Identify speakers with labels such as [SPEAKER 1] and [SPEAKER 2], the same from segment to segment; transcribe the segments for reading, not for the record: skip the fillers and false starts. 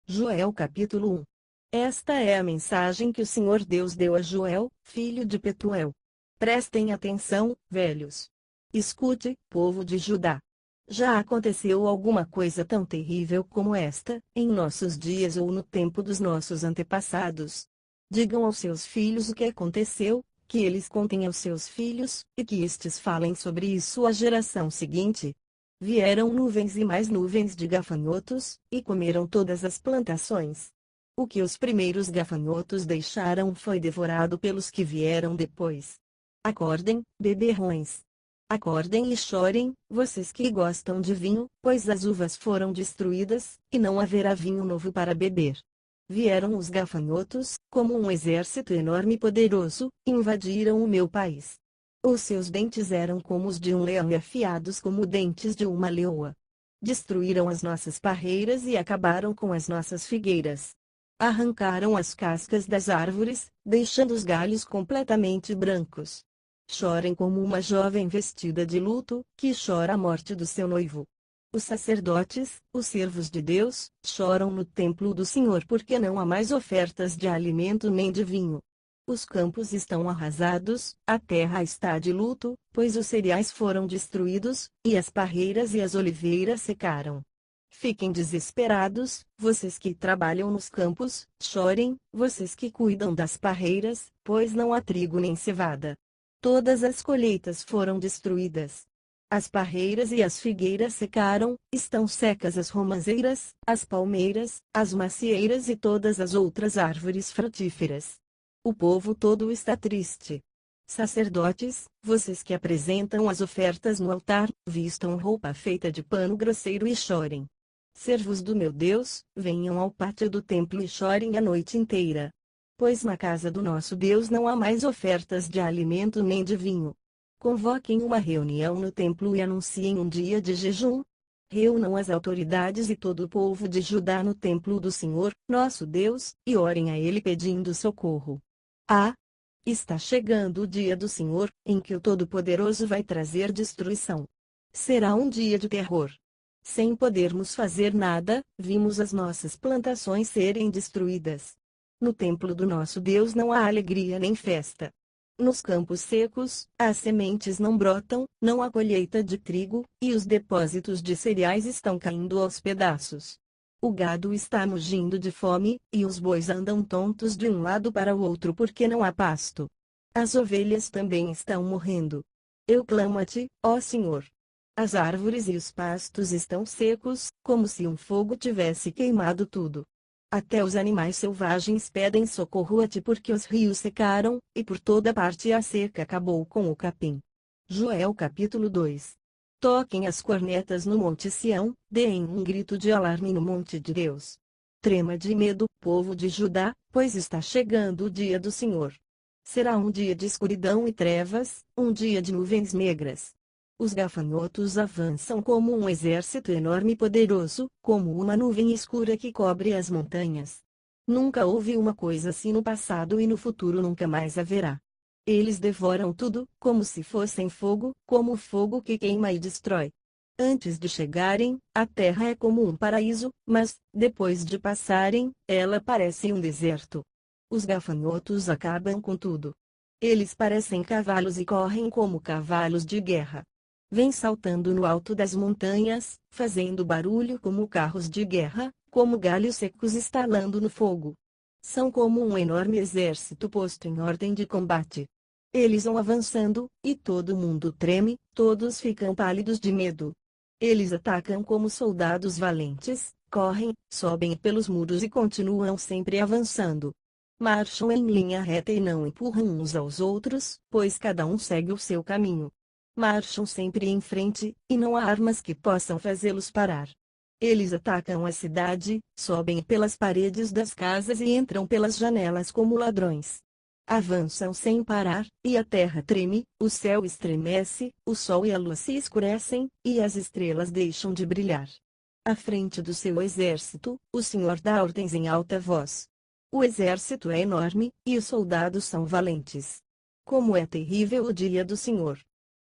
[SPEAKER 1] Joel capítulo 1. Esta é a mensagem que o Senhor Deus deu a Joel, filho de Petuel. Prestem atenção, velhos. Escute, povo de Judá. Já aconteceu alguma coisa tão terrível como esta, em nossos dias ou no tempo dos nossos antepassados? Digam aos seus filhos o que aconteceu, que eles contem aos seus filhos, e que estes falem sobre isso à geração seguinte. Vieram nuvens e mais nuvens de gafanhotos, e comeram todas as plantações. O que os primeiros gafanhotos deixaram foi devorado pelos que vieram depois. Acordem, beberrões. Acordem e chorem, vocês que gostam de vinho, pois as uvas foram destruídas, e não haverá vinho novo para beber. Vieram os gafanhotos, como um exército enorme e poderoso, e invadiram o meu país. Os seus dentes eram como os de um leão e afiados como dentes de uma leoa. Destruíram as nossas parreiras e acabaram com as nossas figueiras. Arrancaram as cascas das árvores, deixando os galhos completamente brancos. Chorem como uma jovem vestida de luto, que chora a morte do seu noivo. Os sacerdotes, os servos de Deus, choram no templo do Senhor porque não há mais ofertas de alimento nem de vinho. Os campos estão arrasados, a terra está de luto, pois os cereais foram destruídos, e as parreiras e as oliveiras secaram. Fiquem desesperados, vocês que trabalham nos campos, chorem, vocês que cuidam das parreiras, pois não há trigo nem cevada. Todas as colheitas foram destruídas. As parreiras e as figueiras secaram, estão secas as romãzeiras, as palmeiras, as macieiras e todas as outras árvores frutíferas. O povo todo está triste. Sacerdotes, vocês que apresentam as ofertas no altar, vistam roupa feita de pano grosseiro e chorem. Servos do meu Deus, venham ao pátio do templo e chorem a noite inteira. Pois na casa do nosso Deus não há mais ofertas de alimento nem de vinho. Convoquem uma reunião no templo e anunciem um dia de jejum. Reúnam as autoridades e todo o povo de Judá no templo do Senhor, nosso Deus, e orem a Ele pedindo socorro. Está chegando o dia do Senhor, em que o Todo-Poderoso vai trazer destruição. Será um dia de terror. Sem podermos fazer nada, vimos as nossas plantações serem destruídas. No templo do nosso Deus não há alegria nem festa. Nos campos secos, as sementes não brotam, não há colheita de trigo, e os depósitos de cereais estão caindo aos pedaços. O gado está mugindo de fome, e os bois andam tontos de um lado para o outro porque não há pasto. As ovelhas também estão morrendo. Eu clamo a ti, ó Senhor. As árvores e os pastos estão secos, como se um fogo tivesse queimado tudo. Até os animais selvagens pedem socorro a ti porque os rios secaram, e por toda parte a seca acabou com o capim. Joel capítulo 2. Toquem as cornetas no Monte Sião, deem um grito de alarme no Monte de Deus. Trema de medo, povo de Judá, pois está chegando o dia do Senhor. Será um dia de escuridão e trevas, um dia de nuvens negras. Os gafanhotos avançam como um exército enorme e poderoso, como uma nuvem escura que cobre as montanhas. Nunca houve uma coisa assim no passado e no futuro nunca mais haverá. Eles devoram tudo, como se fossem fogo, como o fogo que queima e destrói. Antes de chegarem, a terra é como um paraíso, mas, depois de passarem, ela parece um deserto. Os gafanhotos acabam com tudo. Eles parecem cavalos e correm como cavalos de guerra. Vêm saltando no alto das montanhas, fazendo barulho como carros de guerra, como galhos secos estalando no fogo. São como um enorme exército posto em ordem de combate. Eles vão avançando, e todo mundo treme, todos ficam pálidos de medo. Eles atacam como soldados valentes, correm, sobem pelos muros e continuam sempre avançando. Marcham em linha reta e não empurram uns aos outros, pois cada um segue o seu caminho. Marcham sempre em frente, e não há armas que possam fazê-los parar. Eles atacam a cidade, sobem pelas paredes das casas e entram pelas janelas como ladrões. Avançam sem parar, e a terra treme, o céu estremece, o sol e a lua se escurecem, e as estrelas deixam de brilhar. À frente do seu exército, o Senhor dá ordens em alta voz. O exército é enorme, e os soldados são valentes. Como é terrível o dia do Senhor!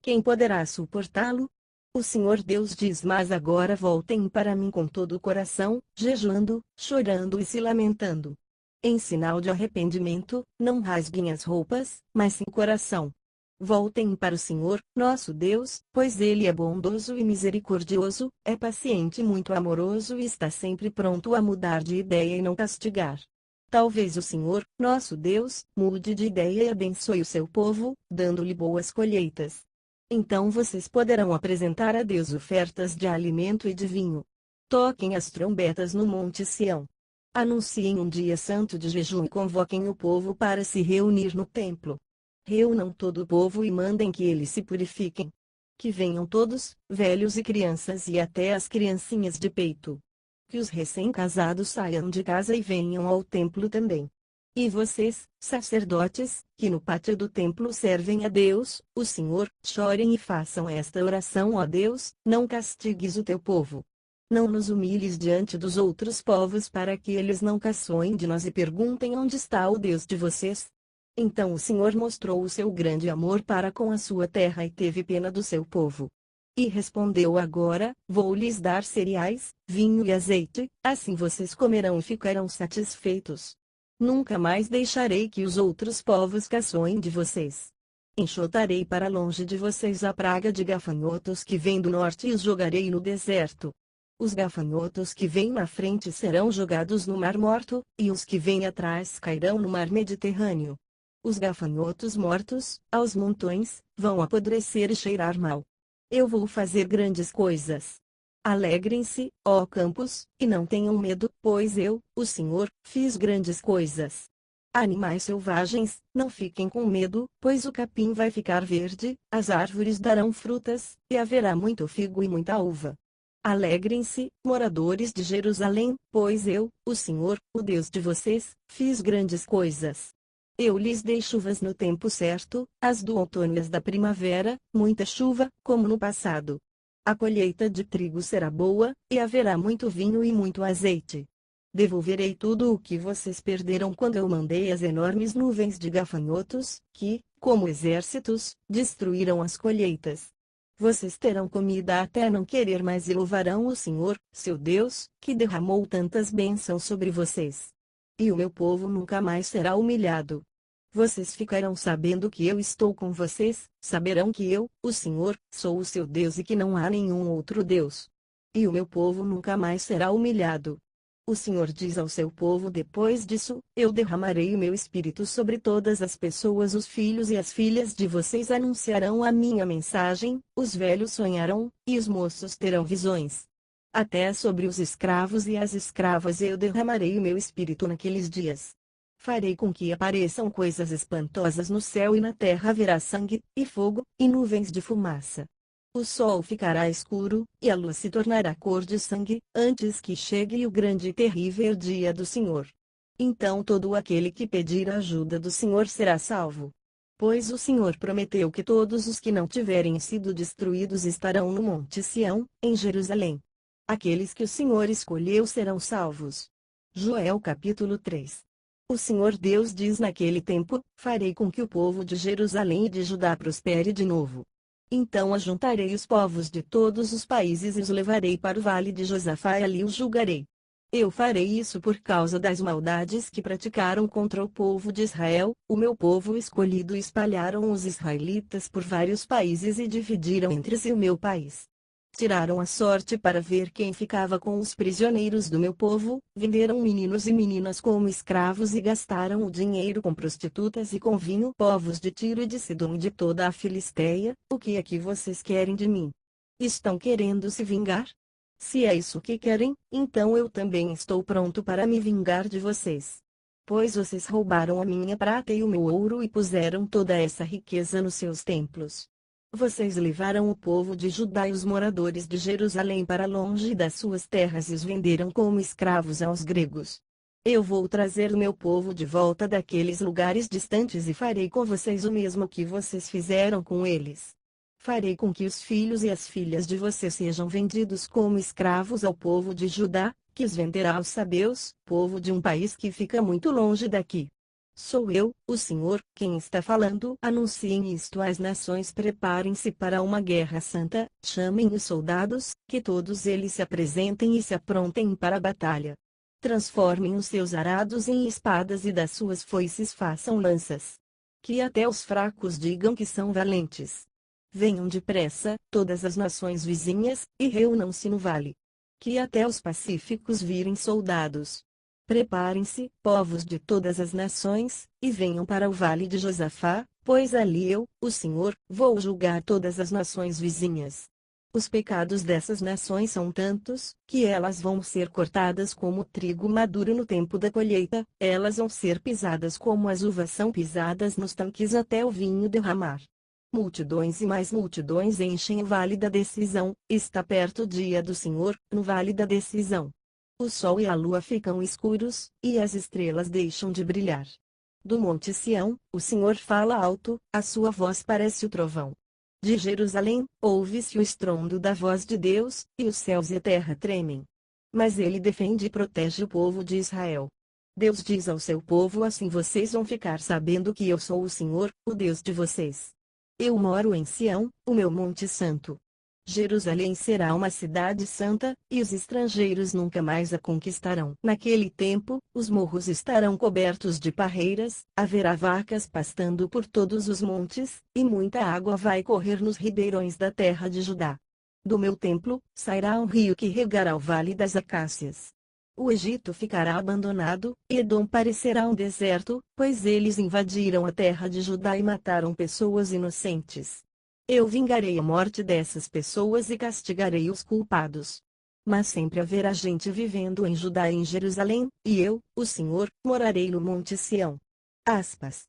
[SPEAKER 1] Quem poderá suportá-lo? O Senhor Deus diz: mas agora voltem para mim com todo o coração, jejuando, chorando e se lamentando. Em sinal de arrependimento, não rasguem as roupas, mas sim o coração. Voltem para o Senhor, nosso Deus, pois Ele é bondoso e misericordioso, é paciente e muito amoroso e está sempre pronto a mudar de ideia e não castigar. Talvez o Senhor, nosso Deus, mude de ideia e abençoe o seu povo, dando-lhe boas colheitas. Então vocês poderão apresentar a Deus ofertas de alimento e de vinho. Toquem as trombetas no Monte Sião. Anunciem um dia santo de jejum e convoquem o povo para se reunir no templo. Reúnam todo o povo e mandem que eles se purifiquem. Que venham todos, velhos e crianças e até as criancinhas de peito. Que os recém-casados saiam de casa e venham ao templo também. E vocês, sacerdotes, que no pátio do templo servem a Deus, o Senhor, chorem e façam esta oração: ó Deus, não castigues o teu povo. Não nos humilhes diante dos outros povos para que eles não caçoem de nós e perguntem onde está o Deus de vocês. Então o Senhor mostrou o seu grande amor para com a sua terra e teve pena do seu povo. E respondeu: agora, vou lhes dar cereais, vinho e azeite, assim vocês comerão e ficarão satisfeitos. Nunca mais deixarei que os outros povos caçoem de vocês. Enxotarei para longe de vocês a praga de gafanhotos que vem do norte e os jogarei no deserto. Os gafanhotos que vêm na frente serão jogados no Mar Morto, e os que vêm atrás cairão no Mar Mediterrâneo. Os gafanhotos mortos, aos montões, vão apodrecer e cheirar mal. Eu vou fazer grandes coisas. Alegrem-se, ó campos, e não tenham medo, pois eu, o Senhor, fiz grandes coisas. Animais selvagens, não fiquem com medo, pois o capim vai ficar verde, as árvores darão frutas, e haverá muito figo e muita uva. Alegrem-se, moradores de Jerusalém, pois eu, o Senhor, o Deus de vocês, fiz grandes coisas. Eu lhes dei chuvas no tempo certo, as do outono e as da primavera, muita chuva, como no passado. A colheita de trigo será boa, e haverá muito vinho e muito azeite. Devolverei tudo o que vocês perderam quando eu mandei as enormes nuvens de gafanhotos, que, como exércitos, destruíram as colheitas. Vocês terão comida até não querer mais e louvarão o Senhor, seu Deus, que derramou tantas bênçãos sobre vocês. E o meu povo nunca mais será humilhado. Vocês ficarão sabendo que eu estou com vocês, saberão que eu, o Senhor, sou o seu Deus e que não há nenhum outro Deus. E o meu povo nunca mais será humilhado. O Senhor diz ao seu povo: depois disso, eu derramarei o meu espírito sobre todas as pessoas, os filhos e as filhas de vocês anunciarão a minha mensagem, os velhos sonharão, e os moços terão visões. Até sobre os escravos e as escravas eu derramarei o meu espírito naqueles dias. Farei com que apareçam coisas espantosas no céu e na terra haverá sangue, e fogo, e nuvens de fumaça. O sol ficará escuro, e a lua se tornará cor de sangue, antes que chegue o grande e terrível dia do Senhor. Então todo aquele que pedir a ajuda do Senhor será salvo. Pois o Senhor prometeu que todos os que não tiverem sido destruídos estarão no Monte Sião, em Jerusalém. Aqueles que o Senhor escolheu serão salvos. Joel capítulo 3. O Senhor Deus diz: naquele tempo, farei com que o povo de Jerusalém e de Judá prospere de novo. Então ajuntarei os povos de todos os países e os levarei para o vale de Josafá e ali os julgarei. Eu farei isso por causa das maldades que praticaram contra o povo de Israel, o meu povo escolhido, e espalharam os israelitas por vários países e dividiram entre si o meu país. Tiraram a sorte para ver quem ficava com os prisioneiros do meu povo, venderam meninos e meninas como escravos e gastaram o dinheiro com prostitutas e com vinho. Povos de Tiro e de Sidom e de toda a Filisteia, o que é que vocês querem de mim? Estão querendo se vingar? Se é isso que querem, então eu também estou pronto para me vingar de vocês. Pois vocês roubaram a minha prata e o meu ouro e puseram toda essa riqueza nos seus templos. Vocês levaram o povo de Judá e os moradores de Jerusalém para longe das suas terras e os venderam como escravos aos gregos. Eu vou trazer o meu povo de volta daqueles lugares distantes e farei com vocês o mesmo que vocês fizeram com eles. Farei com que os filhos e as filhas de vocês sejam vendidos como escravos ao povo de Judá, que os venderá aos sabeus, povo de um país que fica muito longe daqui. Sou eu, o Senhor, quem está falando. Anunciem isto às nações, preparem-se para uma guerra santa, chamem os soldados, que todos eles se apresentem e se aprontem para a batalha. Transformem os seus arados em espadas e das suas foices façam lanças. Que até os fracos digam que são valentes. Venham depressa, todas as nações vizinhas, e reúnam-se no vale. Que até os pacíficos virem soldados. Preparem-se, povos de todas as nações, e venham para o vale de Josafá, pois ali eu, o Senhor, vou julgar todas as nações vizinhas. Os pecados dessas nações são tantos, que elas vão ser cortadas como trigo maduro no tempo da colheita, elas vão ser pisadas como as uvas são pisadas nos tanques até o vinho derramar. Multidões e mais multidões enchem o vale da decisão, está perto o dia do Senhor, no vale da decisão. O sol e a lua ficam escuros, e as estrelas deixam de brilhar. Do monte Sião, o Senhor fala alto, a sua voz parece o trovão. De Jerusalém, ouve-se o estrondo da voz de Deus, e os céus e a terra tremem. Mas ele defende e protege o povo de Israel. Deus diz ao seu povo: assim vocês vão ficar sabendo que eu sou o Senhor, o Deus de vocês. Eu moro em Sião, o meu monte santo. Jerusalém será uma cidade santa, e os estrangeiros nunca mais a conquistarão. Naquele tempo, os morros estarão cobertos de parreiras, haverá vacas pastando por todos os montes, e muita água vai correr nos ribeirões da terra de Judá. Do meu templo, sairá um rio que regará o vale das acácias. O Egito ficará abandonado, e Edom parecerá um deserto, pois eles invadiram a terra de Judá e mataram pessoas inocentes. Eu vingarei a morte dessas pessoas e castigarei os culpados. Mas sempre haverá gente vivendo em Judá e em Jerusalém, e eu, o Senhor, morarei no monte Sião. Aspas.